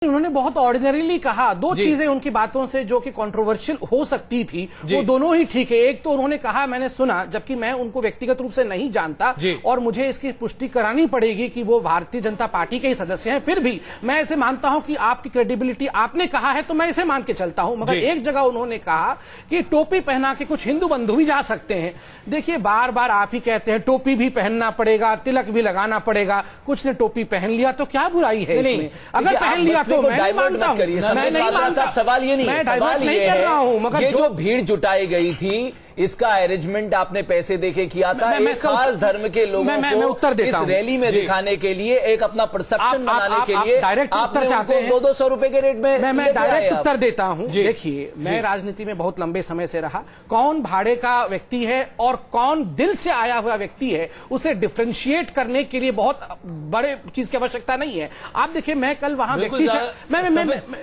उन्होंने बहुत ऑर्डिनरीली कहा। दो चीजें उनकी बातों से जो कि कंट्रोवर्शियल हो सकती थी वो दोनों ही ठीक है। एक तो उन्होंने कहा, मैंने सुना, जबकि मैं उनको व्यक्तिगत रूप से नहीं जानता और मुझे इसकी पुष्टि करानी पड़ेगी कि वो भारतीय जनता पार्टी के ही सदस्य हैं, फिर भी मैं इसे मानता हूं कि आपकी क्रेडिबिलिटी, आपने कहा है तो मैं इसे मान के चलता हूं। मगर एक जगह उन्होंने कहा कि टोपी पहना के कुछ हिंदू बंधु भी जा सकते हैं। देखिए, बार बार आप ही कहते हैं टोपी भी पहनना पड़ेगा, तिलक भी लगाना पड़ेगा। कुछ ने टोपी पहन लिया तो क्या बुराई है इसमें? अगर पहन लिया तो मैं नहीं मानता हूं। मैं नहीं मानता। सवाल ये नहीं, सवाल ये कर रहा हूं, मगर ये जो भीड़ जुटाई गई थी, इसका अरेंजमेंट आपने पैसे देके किया था एक खास धर्म के लोगों को उत्तर देता इस रैली में दिखाने के लिए, एक अपना परसेप्शन बनाने के लिए डायरेक्ट उत्तर चाहते हैं। 200 रुपए के रेट में मैं डायरेक्ट उत्तर देता हूं। देखिए, मैं राजनीति में बहुत लंबे समय से रहा। कौन भाड़े का व्यक्ति है और कौन दिल से आया हुआ व्यक्ति है, उसे डिफ्रेंशिएट करने के लिए बहुत बड़े चीज की आवश्यकता नहीं है। आप देखिए, मैं कल वहां व्यक्ति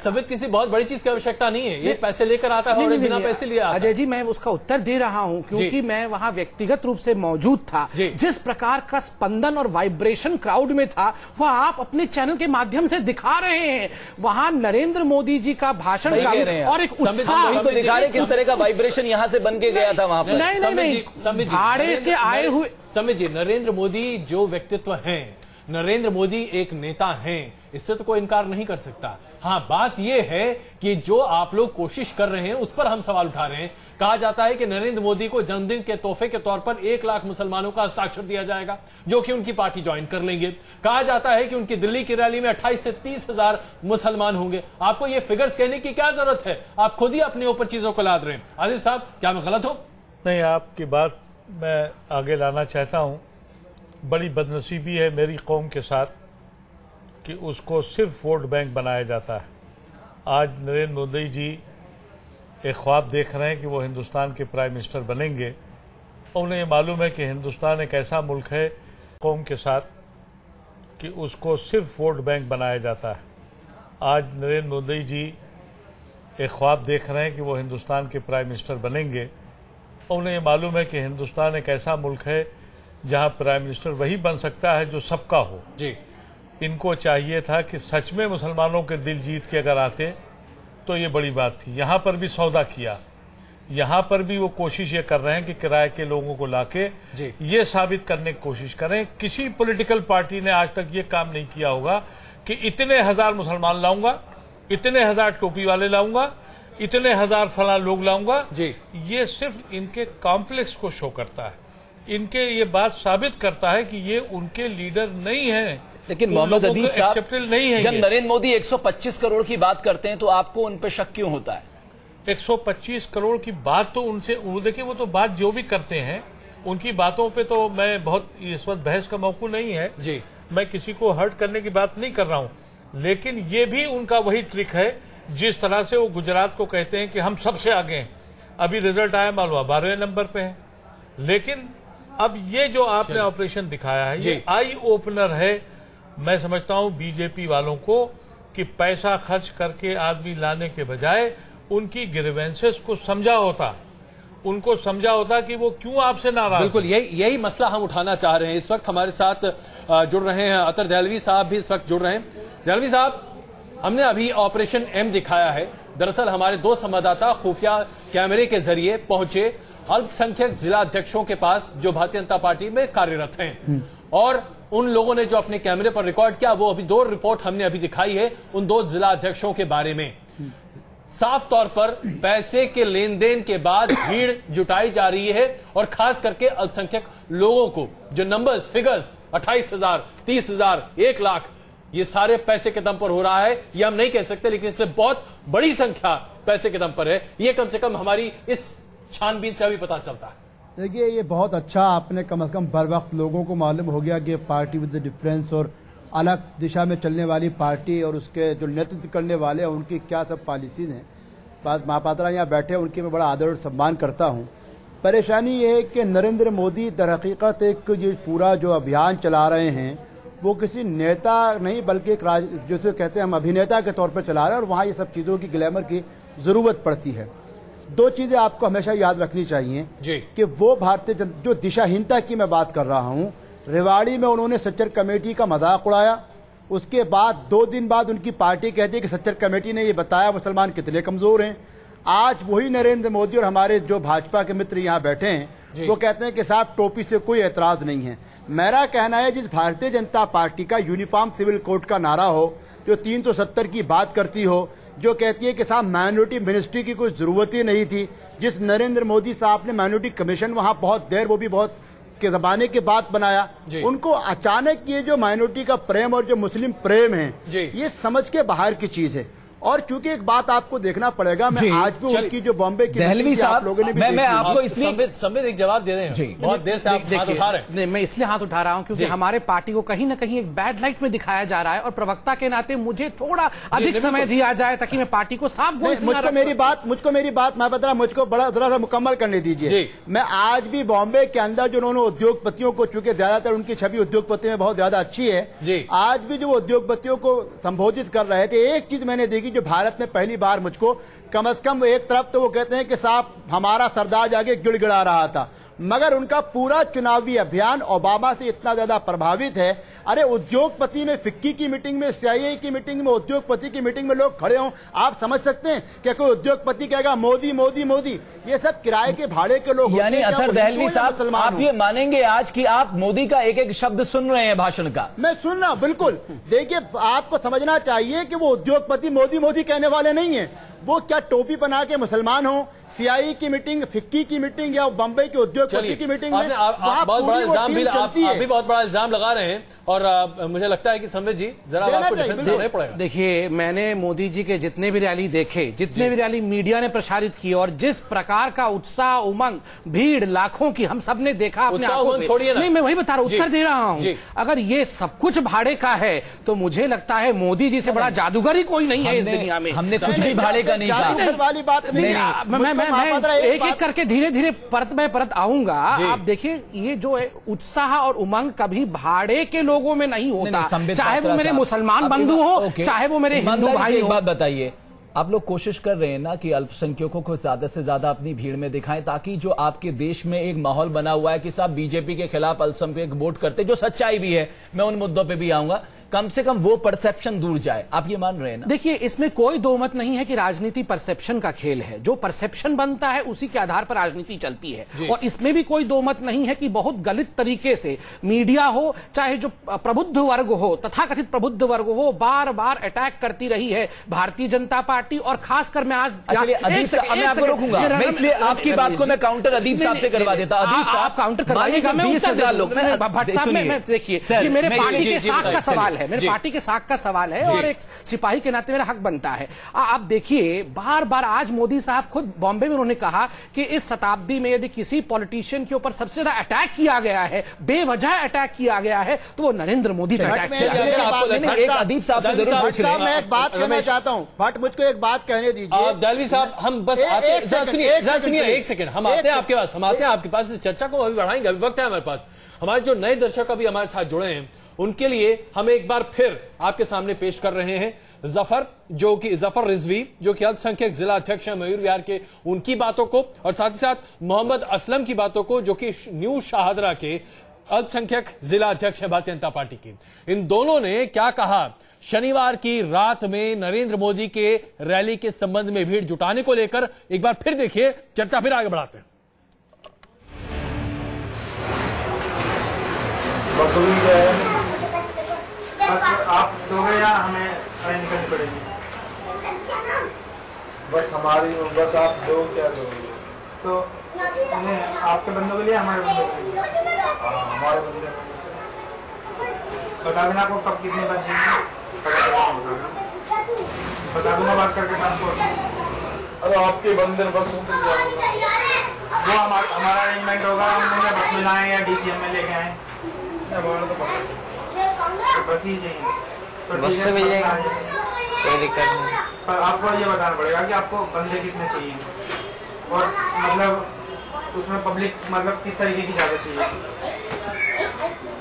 सबित किसी बहुत बड़ी चीज की आवश्यकता नहीं है। ये पैसे लेकर आता है और बिना पैसे लिया। अजय जी, मैं उसका उत्तर दे रहा हूं क्योंकि मैं वहां व्यक्तिगत रूप से मौजूद था। जिस प्रकार का स्पंदन और वाइब्रेशन क्राउड में था, वह आप अपने चैनल के माध्यम से दिखा रहे हैं। वहां नरेंद्र मोदी जी का भाषण और एक उत्साह तो दिखा रहे, किस तरह का वाइब्रेशन यहां से बन के गया था वहां पर। नहीं, भाड़े के आए हुए समझिए, नरेंद्र मोदी जो व्यक्तित्व हैं, नरेंद्र मोदी एक नेता हैं, इससे तो कोई इनकार नहीं कर सकता। हाँ, बात यह है कि जो आप लोग कोशिश कर रहे हैं उस पर हम सवाल उठा रहे हैं। कहा जाता है कि नरेंद्र मोदी को जन्मदिन के तोहफे के तौर पर 1 लाख मुसलमानों का हस्ताक्षर दिया जाएगा जो कि उनकी पार्टी ज्वाइन कर लेंगे। कहा जाता है कि उनकी दिल्ली की रैली में 28 से 30 हजार मुसलमान होंगे। आपको ये फिगर्स कहने की क्या जरूरत है? आप खुद ही अपने ऊपर चीजों को लाद रहे हैं। आदिल साहब, क्या मैं गलत हूं? नहीं, आपकी बात मैं आगे लाना चाहता हूं। बड़ी बदनसीबी है मेरी कौम के साथ कि उसको सिर्फ वोट बैंक बनाया जाता है। आज नरेंद्र मोदी जी एक ख्वाब देख रहे हैं कि वो हिंदुस्तान के प्राइम मिनिस्टर बनेंगे और उन्हें मालूम है कि हिंदुस्तान एक ऐसा मुल्क है कौम के साथ कि उसको सिर्फ वोट बैंक बनाया जाता है। आज नरेंद्र मोदी जी एक ख्वाब देख रहे हैं कि वो हिंदुस्तान के प्राइम मिनिस्टर बनेंगे और उन्हें मालूम है कि हिंदुस्तान एक ऐसा मुल्क है जहां प्राइम मिनिस्टर वही बन सकता है जो सबका हो। इनको चाहिए था कि सच में मुसलमानों के दिल जीत के अगर आते तो ये बड़ी बात थी। यहां पर भी सौदा किया, यहां पर भी वो कोशिश ये कर रहे हैं कि किराए के लोगों को लाके ये साबित करने की कोशिश करें। किसी पॉलिटिकल पार्टी ने आज तक ये काम नहीं किया होगा कि इतने हजार मुसलमान लाऊंगा, इतने हजार टोपी वाले लाऊंगा, इतने हजार फला लोग लाऊंगा। ये सिर्फ इनके कॉम्प्लेक्स को शो करता है, इनके ये बात साबित करता है कि ये उनके लीडर नहीं है। लेकिन मोहम्मद अदीब साहब, नहीं है। जब नरेंद्र मोदी 125 करोड़ की बात करते हैं तो आपको उन पे शक क्यों होता है? 125 करोड़ की बात तो उनसे, देखिए, वो तो बात जो भी करते हैं उनकी बातों पे तो मैं बहुत इस वक्त बहस का मौका नहीं है। मैं किसी को हर्ट करने की बात नहीं कर रहा हूं, लेकिन ये भी उनका वही ट्रिक है जिस तरह से वो गुजरात को कहते हैं कि हम सबसे आगे हैं। अभी रिजल्ट आया, मालूम 12वें नंबर पे है। लेकिन अब ये जो आपने ऑपरेशन दिखाया है, ये आई ओपनर है, मैं समझता हूं बीजेपी वालों को, कि पैसा खर्च करके आदमी लाने के बजाय उनकी ग्रीवेंसेस को समझा होता, उनको समझा होता कि वो क्यों आपसे नाराज। बिल्कुल, यही मसला हम उठाना चाह रहे हैं। इस वक्त हमारे साथ जुड़ रहे हैं अतर दहलवी साहब भी इस वक्त जुड़ रहे हैं। दहलवी साहब, हमने अभी ऑपरेशन एम दिखाया है। दरअसल हमारे 2 संवाददाता खुफिया कैमरे के जरिए पहुंचे अल्पसंख्यक जिला अध्यक्षों के पास जो भारतीय जनता पार्टी में कार्यरत हैं, और उन लोगों ने जो अपने कैमरे पर रिकॉर्ड किया, वो अभी 2 रिपोर्ट हमने अभी दिखाई है उन 2 जिला अध्यक्षों के बारे में। साफ तौर पर पैसे के लेन देन के बाद भीड़ जुटाई जा रही है, और खास करके अल्पसंख्यक लोगों को जो नंबर्स, फिगर्स 28,000, 30,000, 1 लाख, ये सारे पैसे के दम पर हो रहा है। ये हम नहीं कह सकते, लेकिन इसमें बहुत बड़ी संख्या पैसे के दम पर है। ये कम से कम हमारी इस छानबीन से अभी पता चलता है। देखिए, ये बहुत अच्छा आपने कम से कम बर वक्त लोगों को मालूम हो गया कि पार्टी विद द डिफरेंस और अलग दिशा में चलने वाली पार्टी और उसके जो नेतृत्व करने वाले हैं उनकी क्या सब पॉलिसीज हैं। महापात्रा यहाँ बैठे, उनकी मैं बड़ा आदर और सम्मान करता हूँ। परेशानी ये है कि नरेंद्र मोदी दरहकीकत एक ये पूरा जो अभियान चला रहे हैं वो किसी नेता नहीं बल्कि एक जैसे कहते हैं हम अभिनेता के तौर पर चला रहे हैं, और वहाँ ये सब चीज़ों की ग्लैमर की ज़रूरत पड़ती है। 2 चीजें आपको हमेशा याद रखनी चाहिए कि वो भारतीय जो दिशाहीनता की मैं बात कर रहा हूं, रेवाड़ी में उन्होंने सच्चर कमेटी का मजाक उड़ाया, उसके बाद 2 दिन बाद उनकी पार्टी कहती है कि सच्चर कमेटी ने ये बताया मुसलमान कितने कमजोर हैं। आज वही नरेंद्र मोदी और हमारे जो भाजपा के मित्र यहाँ बैठे हैं वो कहते हैं कि साहब टोपी से कोई एतराज नहीं है। मेरा कहना है जिस भारतीय जनता पार्टी का यूनिफॉर्म सिविल कोड का नारा हो, जो 370 की बात करती हो, जो कहती है कि साहब माइनॉरिटी मिनिस्ट्री की कोई जरूरत ही नहीं थी, जिस नरेंद्र मोदी साहब ने माइनॉरिटी कमीशन वहां बहुत देर वो भी बहुत के जमाने के बाद बनाया, उनको अचानक ये जो माइनॉरिटी का प्रेम और जो मुस्लिम प्रेम है ये समझ के बाहर की चीज है। और चूंकि एक बात आपको देखना पड़ेगा, मैं आज भी उनकी जो बॉम्बे की दहलवी साहब लोगों ने भी मैं आपको इसलिए संबित एक जवाब दे रहे हैं, बहुत देर से आप हाथ उठा रहे हैं। नहीं, मैं इसलिए हाथ उठा रहा हूं क्योंकि हमारे पार्टी को कहीं ना कहीं एक बैड लाइट में दिखाया जा रहा है और प्रवक्ता के नाते मुझे थोड़ा अधिक समय दिया जाए ताकि मैं पार्टी को साफ गोल। मुझको मेरी बात मैं बता रहा, मुझको बड़ा जरा सा मुकम्मल करने दीजिए। मैं आज भी बॉम्बे के अंदर जो उन्होंने उद्योगपतियों को, चूंकि ज्यादातर उनकी छवि उद्योगपति में बहुत ज्यादा अच्छी है, आज भी जो उद्योगपतियों को संबोधित कर रहे थे, एक चीज मैंने देखी जो भारत में पहली बार मुझको कम से कम एक तरफ तो वो कहते हैं कि साहब हमारा सरदार जाके गिड़गिड़ा रहा था, मगर उनका पूरा चुनावी अभियान ओबामा से इतना ज्यादा प्रभावित है। अरे उद्योगपति में फिक्की की मीटिंग में, सीआईए की मीटिंग में, उद्योगपति की मीटिंग में लोग खड़े हों, आप समझ सकते हैं कि कोई उद्योगपति कहेगा मोदी मोदी मोदी? ये सब किराए के भाड़े के लोग। यानी अतर दहलवी साहब, आप ये मानेंगे आज कि आप मोदी का एक एक शब्द सुन रहे हैं भाषण का? मैं सुन रहा हूं, बिल्कुल। देखिए आपको समझना चाहिए कि वो उद्योगपति मोदी मोदी कहने वाले नहीं है। वो क्या टोपी पहना के मुसलमान हो, सीआई की मीटिंग, फिक्की की मीटिंग या बम्बई के उद्योगपति की मीटिंग में बहुत बड़ा इल्जाम भी, आप भी बहुत बड़ा इल्जाम लगा रहे हैं और मुझे लगता है कि संबित जी जरा आपको डिफेंस करना पड़ेगा। देखिए, मैंने मोदी जी के जितने भी रैली देखे, जितने भी रैली मीडिया ने प्रसारित की और जिस प्रकार का उत्साह, उमंग, भीड़ लाखों की हम सब ने देखा अपने आंखों से। छोड़िए ना, नहीं मैं वही बता रहा हूं, उत्तर दे रहा हूं। अगर ये सब कुछ भाड़े का है तो मुझे लगता है मोदी जी से बड़ा जादूगर ही कोई नहीं है इस दुनिया में। हमने कुछ भी भाड़े का नहीं कहा, वाली बात नहीं। मैं एक करके धीरे धीरे परत में परत आऊंगा। आप देखिए, ये जो है उत्साह और उमंग कभी भाड़े के लोगों में नहीं होता, चाहे वो मेरे मुसलमान बंधु हो, चाहे वो मेरे हिंदू भाई हो। बात बताइए, आप लोग कोशिश कर रहे हैं ना कि अल्पसंख्यकों को ज्यादा से ज्यादा अपनी भीड़ में दिखाएं, ताकि जो आपके देश में एक माहौल बना हुआ है कि साहब बीजेपी के खिलाफ अल्पसंख्यक वोट करते, जो सच्चाई भी है, मैं उन मुद्दों पे भी आऊंगा, कम से कम वो परसेप्शन दूर जाए। आप ये मान रहे हैं ना? देखिए, इसमें कोई दो मत नहीं है कि राजनीति परसेप्शन का खेल है। जो परसेप्शन बनता है उसी के आधार पर राजनीति चलती है। और इसमें भी कोई दो मत नहीं है कि बहुत गलत तरीके से मीडिया हो, चाहे जो प्रबुद्ध वर्ग हो, तथाकथित प्रबुद्ध वर्ग हो, बार बार अटैक करती रही है भारतीय जनता पार्टी। और खासकर मैं आज आपको रोकूंगा, मैं इसलिए आपकी बात को मैं काउंटर अदीप साहब से करवा देता। अदीप साहब काउंटर करवाइएगा, मैं 20,000 लोग। भट्ट साहब में देखिए, मेरे पार्टी के साथ का सवाल है, मेरे पार्टी के साख का सवाल है और एक सिपाही के नाते मेरा हक बनता है। आप देखिए, बार बार आज मोदी साहब खुद बॉम्बे में उन्होंने कहा कि इस शताब्दी में यदि किसी पॉलिटिशियन के ऊपर सबसे ज्यादा अटैक किया गया है, बेवजह अटैक किया गया है, तो वो नरेंद्र मोदी का अटैक किया गया। एक अदीप साहब से जरूर पूछ लें। मैं एक बात कहना चाहता हूं, बट मुझको एक बात कहने दीजिए। दहलवी साहब, हम बस सुनिए एक सेकंड, हम आते हैं आपके पास, आपके पास इस चर्चा को अभी बढ़ाएंगे, अभी वक्त है हमारे पास। हमारे जो नए दर्शक अभी हमारे साथ जुड़े हैं उनके लिए हम एक बार फिर आपके सामने पेश कर रहे हैं जफर रिजवी, जो कि अल्पसंख्यक जिला अध्यक्ष हैं मयूर विहार के, उनकी बातों को, और साथ ही साथ मोहम्मद असलम की बातों को, जो कि न्यू शाहदरा के अल्पसंख्यक जिला अध्यक्ष है भारतीय जनता पार्टी के। इन दोनों ने क्या कहा शनिवार की रात में नरेंद्र मोदी के रैली के संबंध में भीड़ जुटाने को लेकर, एक बार फिर देखिए, चर्चा फिर आगे बढ़ाते हैं। बस आप दोगे या हमें अरेंज करनी पड़ेगी? बस आप दो, क्या दोगे? तो आपके बंदों के लिए, हमारे बंदों के लिए? हमारे बंदे बता देना आपको कब कितने बच जाएंगे, बता दूंगा बात करके ट्रांसपोर्ट। अरे आपके बंदे बस हो तो वो हमारा अरेंजमेंट होगा, हम उन्हें बस में लाएंगे या डीसीएम में लेके आए, तो बस ही चाहिए, तो ठीक है, कोई दिक्कत नहीं। पर आपको ये बताना पड़ेगा कि आपको बंदे कितने चाहिए और मतलब उसमें पब्लिक मतलब किस तरीके की ज्यादा चाहिए।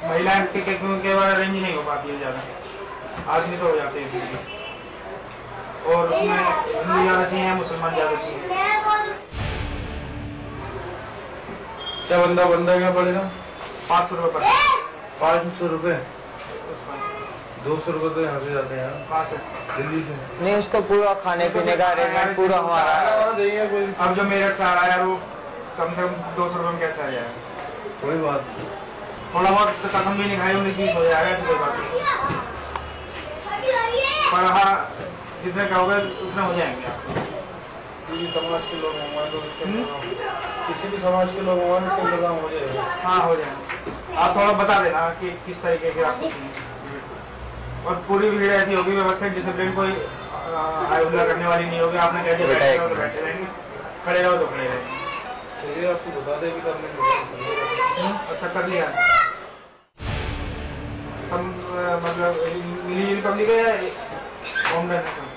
महिलाएं टिकट के बाद अरेंज नहीं हो पाती है ज्यादा, आदमी तो हो जाते हैं, और उसमें हिंदू ज्यादा चाहिए या मुसलमान ज्यादा चाहिए। क्या बंदा क्या पड़ेगा? 500 रुपये पर। 500 रुपये 200 रुपये तो यहाँ से जाते हैं। कहाँ से? दिल्ली से। नहीं, उसका पूरा खाने पीने का अरेंजमेंट पूरा हमारा है। अब जो मेरठ से आ रहा है यार, वो कम से कम 200 रुपये में कैसे आ जाएगा? कोई बात नहीं, थोड़ा बहुत कसम भी नहीं खाई 19-20 हो जाएगा, ऐसी कोई बात नहीं। पर हाँ, जितने कहोगे उतने हो जाएंगे आप। किसी भी समाज के लोग होंगे तो किसी भी समाज के लोग होंगे तो इंतजाम हो जाएगा। हाँ, हो जाएगा। आप थोड़ा बता देना कि किस तरीके के आपको, और पूरी भीड़ ऐसी होगी, व्यवस्थित डिसिप्लिन, कोई हाई हुल्ला करने वाली नहीं होगी। आपने कह दिया बैठे रहो तो बैठे रहेंगे, खड़े रहो तो खड़े रहेंगे। चलिए, आपको बता दें कि करने को। अच्छा, कर लिया। सब मतलब मिली पब्लिक है या होमलैंड है?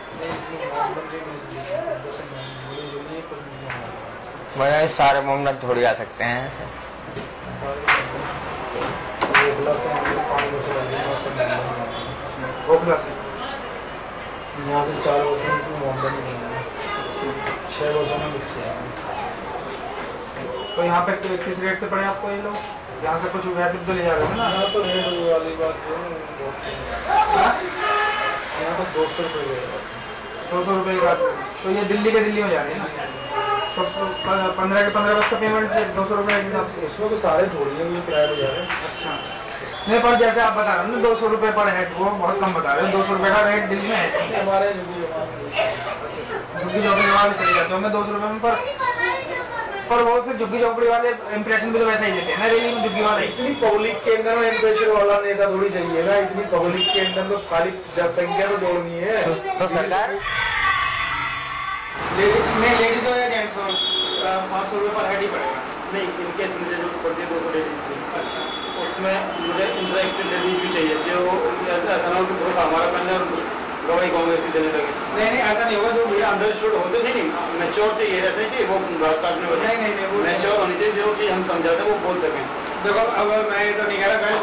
भाई सारे मोमडन थोड़ी आ सकते हैं। यहाँ से 4 बसें इसमें मोमडन 6 बसों में मिक्स है। तो यहाँ पे किस रेट से पड़े आपको ये लोग? यहाँ से कुछ वैसे तो ले जा रहे हैं ना? यहाँ तो रेट वाली बात है, यहाँ तो 200 रुपये 200 रुपये का। तो ये दिल्ली के दिल्ली में जा रहे हैं ना? तो 15 के 15 बस का पेमेंट 200 रुपये के हिसाब से। इसमें तो सारे थोड़ी है, ये किराया हो जा रहे हैं। अच्छा, नहीं, पर जैसे आप बता रहे हो ना 200 रुपये पर हेड, वो बहुत कम बता रहे हो। 200 रुपये का रेट दिल्ली में है हमारे झुग्गी झोपड़ी वाले चले जाते होंगे 200 रुपये में। पर वो फिर झुग्गी झोपड़ी वाले इंप्रेशन भी तो वैसा ही लेते हैं ना रैली में झुग्गी वाले। इतनी पब्लिक के अंदर में इंप्रेशन वाला नेता थोड़ी चाहिए ना, इतनी पब्लिक के अंदर तो खाली जनसंख्या तो जोड़नी है। तो सरकार लेडीज हो या जेंट्स हो 500 रुपये पर हेड ही पड़ेगा। नहीं, इनके मुझे जो पड़ती है 200 लेडीज की, उसमें मुझे इंटरेक्टिव लेडीज भी चाहिए थी। वो ऐसा ना हो कि बहुत हमारा पहले गवाही कांग्रेस देने लगे। नहीं, ऐसा नहीं होगा। जो भैया अंडरस्टूड होते नहीं, मैच्योर चाहिए रहते चाहिए, वो बात काटने वाले नहीं, मैच्योर होनी चाहिए। जो चीज़ हम समझाते हैं वो बोल सकें। देखो, अब मैं तो नहीं कह रहा